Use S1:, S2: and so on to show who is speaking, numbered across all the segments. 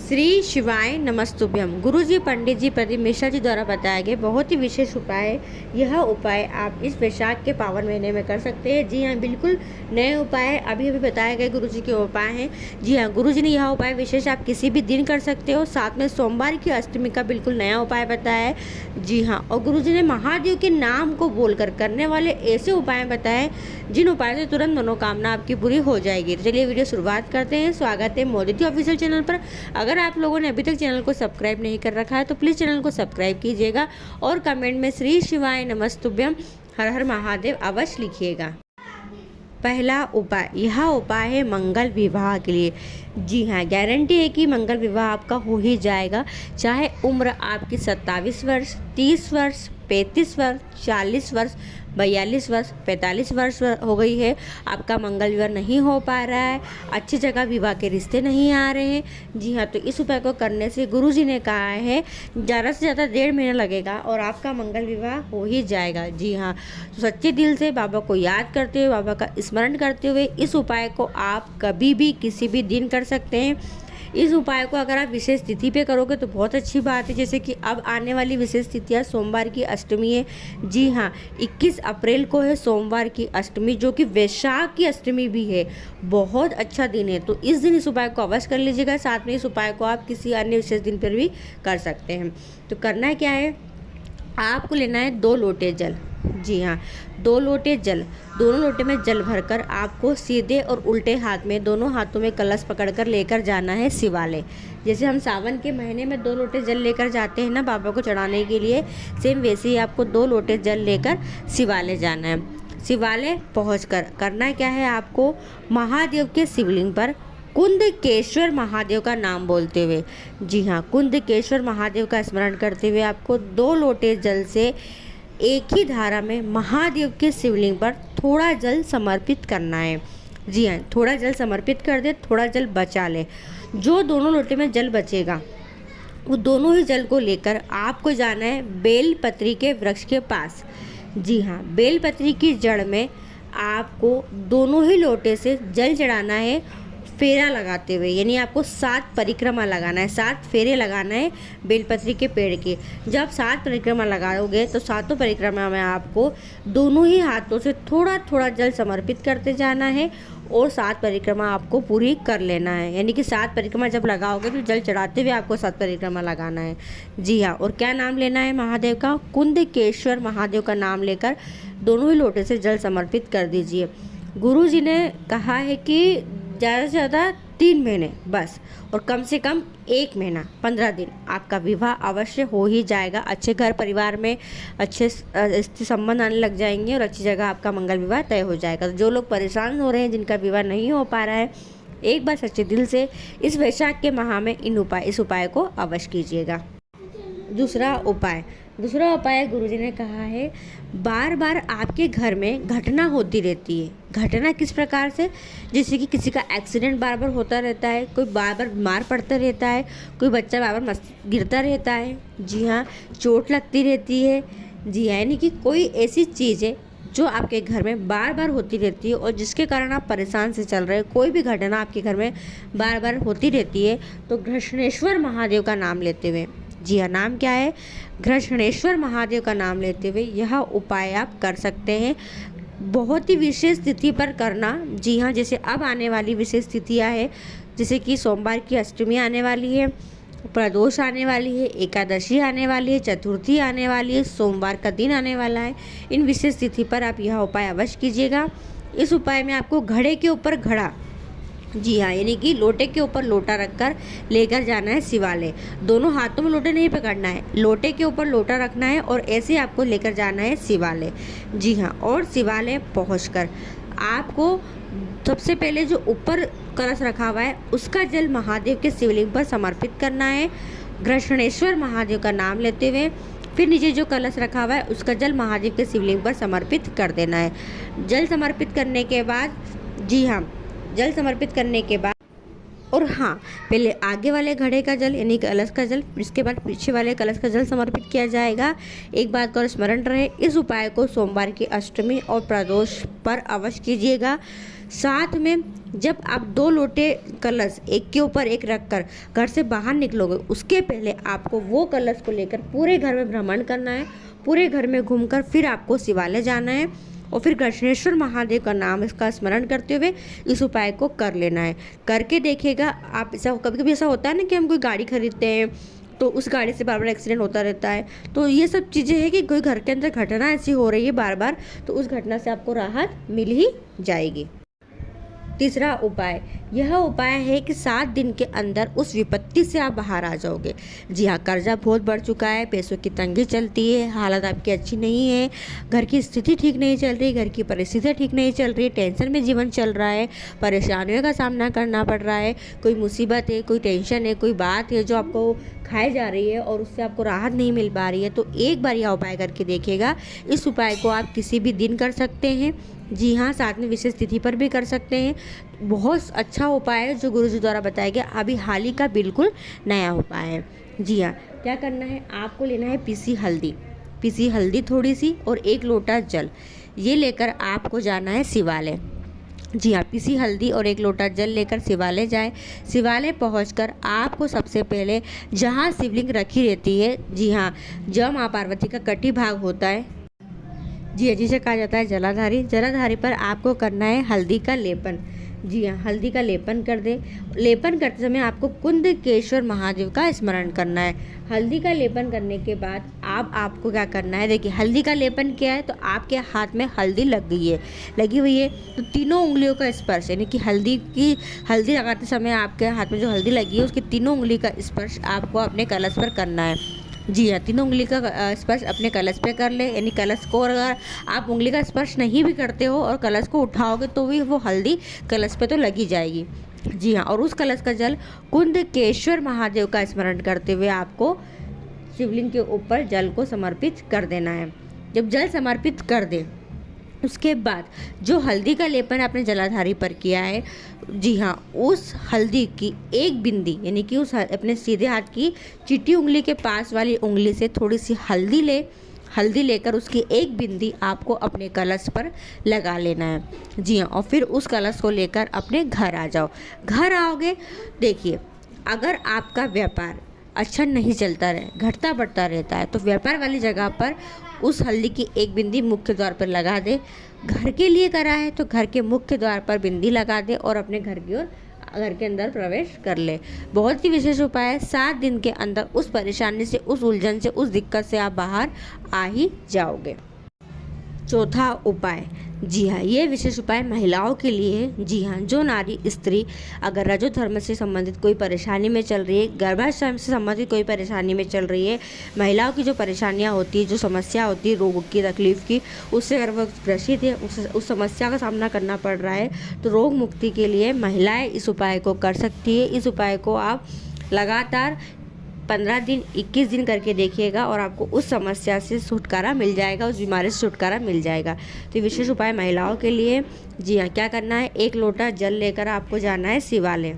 S1: श्री शिवाय नमस्तुभ्यम। गुरु जी पंडित जी प्रदीप मिश्रा जी द्वारा बताया गया बहुत ही विशेष उपाय है। यह उपाय आप इस वैशाख के पावन महीने में कर सकते हैं। जी हाँ, बिल्कुल नए उपाय अभी बताए गए गुरु जी के उपाय हैं। जी हाँ, गुरु जी ने यह उपाय विशेष आप किसी भी दिन कर सकते हो। साथ में सोमवार की अष्टमी का बिल्कुल नया उपाय बताया है। जी हाँ, और गुरु जी ने महादेव के नाम को बोलकर करने वाले ऐसे उपाय बताए जिन उपायों से तुरंत मनोकामना आपकी पूरी हो जाएगी। तो चलिए वीडियो शुरुआत करते हैं। स्वागत है मोदी जी ऑफिशियल चैनल पर। अगर आप लोगों ने अभी तक चैनल को सब्सक्राइब नहीं कर रखा है तो प्लीज़ चैनल को सब्सक्राइब कीजिएगा और कमेंट में श्री शिवाय नमस्तुभ्यम हर हर महादेव अवश्य लिखिएगा। पहला उपाय, यह उपाय है मंगल विवाह के लिए। जी हाँ, गारंटी है कि मंगल विवाह आपका हो ही जाएगा। चाहे उम्र आपकी 27 वर्ष, 30 वर्ष, 35 वर्ष, 40 वर्ष, 42 वर्ष, 45 वर्ष हो गई है, आपका मंगल विवाह नहीं हो पा रहा है, अच्छी जगह विवाह के रिश्ते नहीं आ रहे हैं। जी हाँ, तो इस उपाय को करने से गुरु जी ने कहा है ज़्यादा से ज़्यादा 1.5 महीना लगेगा और आपका मंगल विवाह हो ही जाएगा। जी हाँ, तो सच्चे दिल से बाबा को याद करते हुए, बाबा का स्मरण करते हुए इस उपाय को आप कभी भी किसी भी दिन कर सकते हैं। इस उपाय को अगर आप विशेष तिथि पे करोगे तो बहुत अच्छी बात है। जैसे कि अब आने वाली विशेष तिथियाँ सोमवार की अष्टमी है। जी हाँ, 21 अप्रैल को है सोमवार की अष्टमी, जो कि वैशाख की अष्टमी भी है। बहुत अच्छा दिन है, तो इस दिन इस उपाय को अवश्य कर लीजिएगा। साथ में इस उपाय को आप किसी अन्य विशेष दिन पर भी कर सकते हैं। तो करना क्या है, आपको लेना है 2 लोटे जल। जी हाँ, 2 लोटे जल, दोनों लोटे में जल भरकर आपको सीधे और उल्टे हाथ में, दोनों हाथों में कलश पकड़कर लेकर जाना है शिवालय। जैसे हम सावन के महीने में 2 लोटे जल लेकर जाते हैं ना बाबा को चढ़ाने के लिए, सेम वैसे ही आपको 2 लोटे जल लेकर शिवालय जाना है। शिवालय पहुंचकर करना क्या है, आपको महादेव के शिवलिंग पर कुंदकेश्वर महादेव का नाम बोलते हुए, जी हाँ, कुंदकेश्वर महादेव का स्मरण करते हुए आपको 2 लोटे जल से एक ही धारा में महादेव के शिवलिंग पर थोड़ा जल समर्पित करना है। जी हाँ, थोड़ा जल समर्पित कर दे, थोड़ा जल बचा ले। जो दोनों लोटे में जल बचेगा वो दोनों ही जल को लेकर आपको जाना है बेलपत्री के वृक्ष के पास। जी हाँ, बेलपत्री की जड़ में आपको दोनों ही लोटे से जल चढ़ाना है फेरा लगाते हुए, यानी आपको 7 परिक्रमा लगाना है, 7 फेरे लगाना है बेलपत्री के पेड़ के। जब 7 परिक्रमा लगाओगे तो 7 परिक्रमा में आपको दोनों ही हाथों से थोड़ा थोड़ा जल समर्पित करते जाना है और 7 परिक्रमा आपको पूरी कर लेना है। यानी कि 7 परिक्रमा जब लगाओगे तो जल चढ़ाते हुए आपको 7 परिक्रमा लगाना है। जी हाँ, और क्या नाम लेना है महादेव का, कुंदकेश्वर महादेव का नाम लेकर दोनों ही लोटे से जल समर्पित कर दीजिए। गुरु जी ने कहा है कि ज़्यादा से ज़्यादा 3 महीने बस, और कम से कम 1 महीना 15 दिन आपका विवाह अवश्य हो ही जाएगा। अच्छे घर परिवार में अच्छे संबंध आने लग जाएंगे और अच्छी जगह आपका मंगल विवाह तय हो जाएगा। तो जो लोग परेशान हो रहे हैं, जिनका विवाह नहीं हो पा रहा है, एक बार सच्चे दिल से इस वैशाख के माह में इस उपाय को अवश्य कीजिएगा। दूसरा उपाय गुरुजी ने कहा है, बार बार आपके घर में घटना होती रहती है। घटना किस प्रकार से, जैसे कि किसी का एक्सीडेंट बार बार होता रहता है, कोई बार बार बीमार पड़ता रहता है, कोई बच्चा बार बार गिरता रहता है। जी हाँ, चोट लगती रहती है। जी हाँ, यानी कि कोई ऐसी चीज़ है जो आपके घर में बार बार होती रहती है और जिसके कारण आप परेशान से चल रहे हैं। कोई भी घटना आपके घर में बार बार होती रहती है तो घृष्णेश्वर महादेव का नाम लेते हुए, जी हाँ, नाम क्या है, घृष्णेश्वर महादेव का नाम लेते हुए यह उपाय आप कर सकते हैं। बहुत ही विशेष तिथि पर करना। जी हाँ, जैसे अब आने वाली विशेष तिथियाँ है, जैसे कि सोमवार की अष्टमी आने वाली है, प्रदोष आने वाली है, एकादशी आने वाली है, चतुर्थी आने वाली है, सोमवार का दिन आने वाला है। इन विशेष तिथि पर आप यह उपाय अवश्य कीजिएगा। इस उपाय में आपको घड़े के ऊपर घड़ा, जी हाँ, यानी कि लोटे के ऊपर लोटा रखकर लेकर जाना है शिवालय। दोनों हाथों में लोटे नहीं पकड़ना है, लोटे के ऊपर लोटा रखना है और ऐसे आपको लेकर जाना है शिवालय। जी हाँ, और शिवालय पहुंचकर आपको सबसे पहले जो ऊपर कलश रखा हुआ है उसका जल महादेव के शिवलिंग पर समर्पित करना है घृष्णेश्वर महादेव का नाम लेते हुए। फिर नीचे जो कलश रखा हुआ है उसका जल महादेव के शिवलिंग पर समर्पित कर देना है। जल समर्पित करने के बाद, जी हाँ, जल समर्पित करने के बाद, और हाँ, पहले आगे वाले घड़े का जल यानी कलश का जल, इसके बाद पीछे वाले कलश का जल समर्पित किया जाएगा। एक बात का स्मरण रहे, इस उपाय को सोमवार की अष्टमी और प्रदोष पर अवश्य कीजिएगा। साथ में जब आप 2 लोटे कलश एक के ऊपर एक रखकर घर से बाहर निकलोगे, उसके पहले आपको वो कलश को लेकर पूरे घर में भ्रमण करना है। पूरे घर में घूमकर फिर आपको शिवालय जाना है और फिर गणेश्वर महादेव का नाम इसका स्मरण करते हुए इस उपाय को कर लेना है। करके देखिएगा आप। ऐसा कभी कभी ऐसा होता है ना कि हम कोई गाड़ी खरीदते हैं तो उस गाड़ी से बार बार एक्सीडेंट होता रहता है। तो ये सब चीज़ें हैं कि कोई घर के अंदर घटना ऐसी हो रही है बार बार, तो उस घटना से आपको राहत मिल ही जाएगी। तीसरा उपाय, यह उपाय है कि 7 दिन के अंदर उस विपत्ति से आप बाहर आ जाओगे। जी हाँ, कर्जा बहुत बढ़ चुका है, पैसों की तंगी चलती है, हालत आपकी अच्छी नहीं है, घर की स्थिति ठीक नहीं चल रही, घर की परिस्थितियाँ ठीक नहीं चल रही, टेंशन में जीवन चल रहा है, परेशानियों का सामना करना पड़ रहा है, कोई मुसीबत है, कोई टेंशन है, कोई बात है जो आपको खाई जा रही है और उससे आपको राहत नहीं मिल पा रही है, तो एक बार यह उपाय करके देखिएगा। इस उपाय को आप किसी भी दिन कर सकते हैं। जी हाँ, साथ में विशेष तिथि पर भी कर सकते हैं। बहुत अच्छा उपाय है जो गुरुजी द्वारा बताया गया, अभी हाल ही का बिल्कुल नया उपाय है। जी हाँ, क्या करना है, आपको लेना है पीसी हल्दी थोड़ी सी और 1 लोटा जल। ये लेकर आपको जाना है शिवालय। जी हाँ, पीसी हल्दी और 1 लोटा जल लेकर शिवालय जाए। शिवालय पहुंचकर आपको सबसे पहले जहाँ शिवलिंग रखी रहती है, जी हाँ, जहाँ माँ पार्वती का कटी भाग होता है, जी हाँ, जिसे कहा जाता है जलाधारी पर आपको करना है हल्दी का लेपन। जी हाँ, हल्दी का लेपन कर दे। लेपन करते समय आपको कुंदकेश्वर महादेव का स्मरण करना है। हल्दी का लेपन करने के बाद आपको क्या करना है, देखिए हल्दी का लेपन किया है तो आपके हाथ में हल्दी लगी हुई है, तो तीनों उंगलियों का स्पर्श, यानी कि हल्दी लगाते समय आपके हाथ में जो हल्दी लगी है उसकी तीनों उंगली का स्पर्श आपको अपने कलश पर करना है। जी हाँ, तीनों उंगली का स्पर्श अपने कलश पे कर ले, यानी कलश को अगर आप उंगली का स्पर्श नहीं भी करते हो और कलश को उठाओगे तो भी वो हल्दी कलश पे तो लगी जाएगी। जी हाँ, और उस कलश का जल कुंदकेश्वर महादेव का स्मरण करते हुए आपको शिवलिंग के ऊपर जल को समर्पित कर देना है। जब जल समर्पित कर दे उसके बाद जो हल्दी का लेपन आपने जलाधारी पर किया है, जी हाँ, उस हल्दी की एक बिंदी, यानी कि उस अपने सीधे हाथ की चिट्ठी उंगली के पास वाली उंगली से थोड़ी सी हल्दी लेकर उसकी एक बिंदी आपको अपने कलश पर लगा लेना है। जी हाँ, और फिर उस कलश को लेकर अपने घर आ जाओ। घर आओगे, देखिए अगर आपका व्यापार अच्छा नहीं चलता रहे, घटता बढ़ता रहता है, तो व्यापार वाली जगह पर उस हल्दी की एक बिंदी मुख्य द्वार पर लगा दे। घर के लिए करा है तो घर के मुख्य द्वार पर बिंदी लगा दे और अपने घर की ओर घर के अंदर प्रवेश कर ले। बहुत ही विशेष उपाय है। 7 दिन के अंदर उस परेशानी से, उस उलझन से, उस दिक्कत से आप बाहर आ ही जाओगे। चौथा उपाय, जी हाँ, ये विशेष उपाय महिलाओं के लिए है। जी हाँ, जो नारी स्त्री अगर रजो धर्म से संबंधित कोई परेशानी में चल रही है, गर्भाशय से संबंधित कोई परेशानी में चल रही है, महिलाओं की जो परेशानियाँ होती है, जो समस्या होती है रोग की, तकलीफ की, उससे अगर वो ग्रसित है, उस समस्या का सामना करना पड़ रहा है, तो रोग मुक्ति के लिए महिलाएं इस उपाय को कर सकती है। इस उपाय को आप लगातार 15 दिन 21 दिन करके देखिएगा और आपको उस समस्या से छुटकारा मिल जाएगा, उस बीमारी से छुटकारा मिल जाएगा। तो विशेष उपाय महिलाओं के लिए। जी हाँ, क्या करना है, 1 लोटा जल लेकर आपको जाना है शिवालय।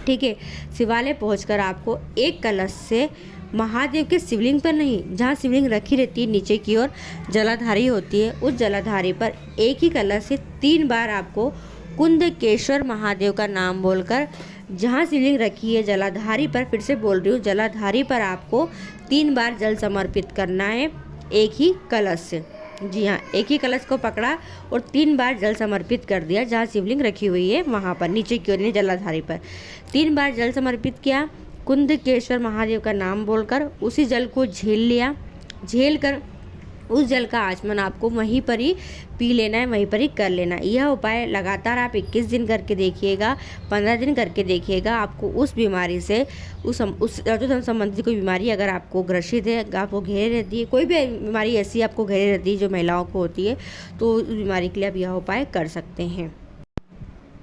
S1: ठीक है, शिवालय पहुंचकर आपको एक कलश से महादेव के शिवलिंग पर नहीं, जहाँ शिवलिंग रखी रहती है नीचे की ओर जलाधारी होती है, उस जलाधारी पर एक ही कलश से 3 बार आपको कुंदकेश्वर महादेव का नाम बोलकर, जहाँ शिवलिंग रखी है जलाधारी पर, फिर से बोल रही हूँ, जलाधारी पर आपको 3 बार जल समर्पित करना है एक ही कलश से। जी हाँ, एक ही कलश को पकड़ा और 3 बार जल समर्पित कर दिया जहाँ शिवलिंग रखी हुई है वहाँ पर, नीचे की ओर जलाधारी पर 3 बार जल समर्पित किया। कुंदकेश्वर महादेव का नाम बोलकर उसी जल को झेल कर उस जल का आचमन आपको वहीं पर ही पी लेना है, वहीं पर ही कर लेना है। यह उपाय लगातार आप 21 दिन करके देखिएगा, 15 दिन करके देखिएगा। आपको उस बीमारी से, उस रजोधर्म संबंधित कोई बीमारी अगर आपको ग्रसित है, आपको घेरे रहती है, कोई भी बीमारी ऐसी आपको घेरे रहती है जो महिलाओं को होती है, तो उस बीमारी के लिए आप यह उपाय कर सकते हैं।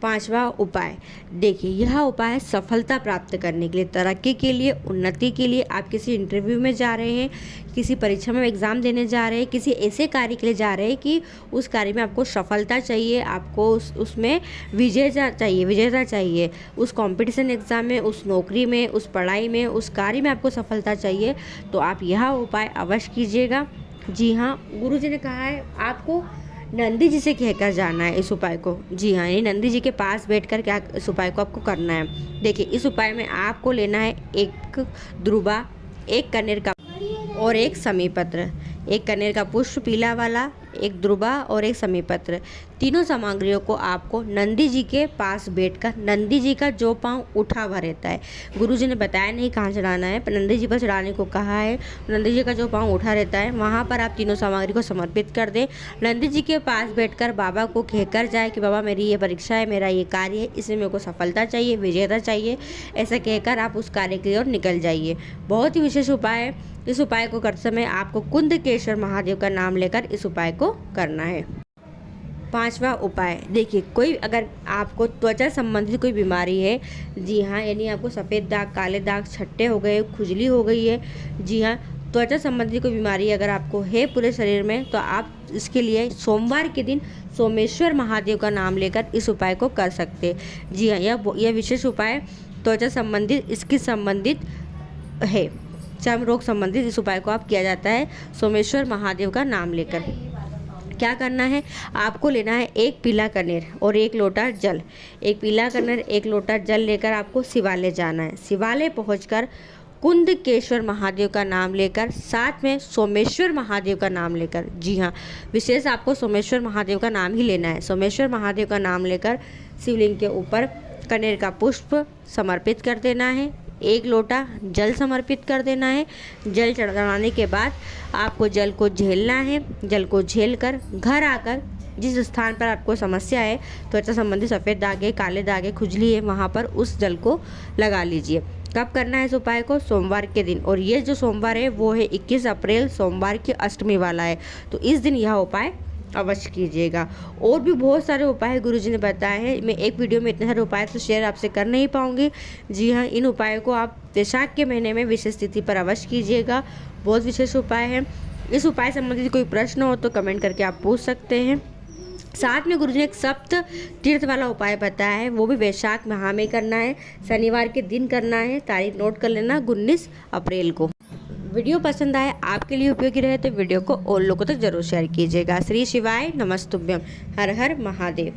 S1: 5वां उपाय, देखिए यह उपाय सफलता प्राप्त करने के लिए, तरक्की के लिए, उन्नति के लिए। आप किसी इंटरव्यू में जा रहे हैं, किसी परीक्षा में एग्ज़ाम देने जा रहे हैं, किसी ऐसे कार्य के लिए जा रहे हैं कि उस कार्य में आपको सफलता चाहिए, आपको उसमें विजेता चाहिए, उस कंपटीशन एग्ज़ाम में, उस नौकरी में, उस पढ़ाई में, उस कार्य में आपको सफलता चाहिए, तो आप यह उपाय अवश्य कीजिएगा। जी हाँ, गुरुजी ने कहा है आपको नंदी जी से कहकर जाना है इस उपाय को। जी हाँ, यानी नंदी जी के पास बैठकर क्या इस उपाय को आपको करना है। देखिए, इस उपाय में आपको लेना है एक द्रुबा, एक कनेर का और एक समीपत्र, एक कनेर का पुष्प पीला वाला, एक द्रुबा और एक समीपत्र। तीनों सामग्रियों को आपको नंदी जी के पास बैठकर, नंदी जी का जो पांव उठा हुआ रहता है, गुरु जी ने बताया नहीं कहाँ चढ़ाना है, पर नंदी जी पर चढ़ाने को कहा है। नंदी जी का जो पांव उठा रहता है वहाँ पर आप तीनों सामग्री को समर्पित कर दें। नंदी जी के पास बैठकर बाबा को कहकर जाए कि बाबा मेरी ये परीक्षा है, मेरा ये कार्य है, इसमें मेरे को सफलता चाहिए, विजेता चाहिए, ऐसा कहकर आप उस कार्य की ओर निकल जाइए। बहुत ही विशेष उपाय है। इस उपाय को करते समय आपको कुंदकेश्वर महादेव का नाम लेकर इस उपाय को करना है। 5वां उपाय, देखिए, कोई अगर आपको त्वचा संबंधित कोई बीमारी है, जी हाँ, यानी आपको सफ़ेद दाग, काले दाग, छट्टे हो गए, खुजली हो गई है, जी हाँ, त्वचा संबंधी कोई बीमारी अगर आपको है पूरे शरीर में, तो आप इसके लिए सोमवार के दिन सोमेश्वर महादेव का नाम लेकर इस उपाय को कर सकते हैं। जी हाँ, यह विशेष उपाय त्वचा संबंधित, स्किन संबंधित है, चर्म रोग संबंधित इस उपाय को आप किया जाता है सोमेश्वर महादेव का नाम लेकर। क्या करना है, आपको लेना है एक पीला कनेर और एक लोटा जल। एक पीला कनेर, एक लोटा जल लेकर आपको शिवालय जाना है। शिवालय पहुंचकर कुंदकेश्वर महादेव का नाम लेकर, साथ में सोमेश्वर महादेव का नाम लेकर, जी हाँ, विशेष आपको सोमेश्वर महादेव का नाम ही लेना है। सोमेश्वर महादेव का नाम लेकर शिवलिंग के ऊपर कनेर का पुष्प समर्पित कर देना है, एक लोटा जल समर्पित कर देना है। जल चढ़ाने के बाद आपको जल को झेलना है। जल को झेल कर घर आकर जिस स्थान पर आपको समस्या है, त्वचा संबंधी सफ़ेद दागे, काले दागे, खुजली है, वहाँ पर उस जल को लगा लीजिए। कब करना है इस उपाय को? सोमवार के दिन, और ये जो सोमवार है वो है 21 अप्रैल, सोमवार की अष्टमी वाला है, तो इस दिन यह उपाय अवश्य कीजिएगा। और भी बहुत सारे उपाय गुरुजी ने बताए हैं, मैं एक वीडियो में इतने सारे उपाय तो शेयर आपसे कर नहीं पाऊंगी। जी हाँ, इन उपायों को आप वैशाख के महीने में विशेष तिथि पर अवश्य कीजिएगा। बहुत विशेष उपाय है। इस उपाय संबंधित कोई प्रश्न हो तो कमेंट करके आप पूछ सकते हैं। साथ में गुरुजी ने एक सप्त तीर्थ वाला उपाय बताया है, वो भी वैशाख माह में करना है, शनिवार के दिन करना है। तारीख नोट कर लेना, 19 अप्रैल को। वीडियो पसंद आए, आपके लिए उपयोगी रहे तो वीडियो को और लोगों तक जरूर शेयर कीजिएगा। श्री शिवाय नमस्तुभ्यम। हर हर महादेव।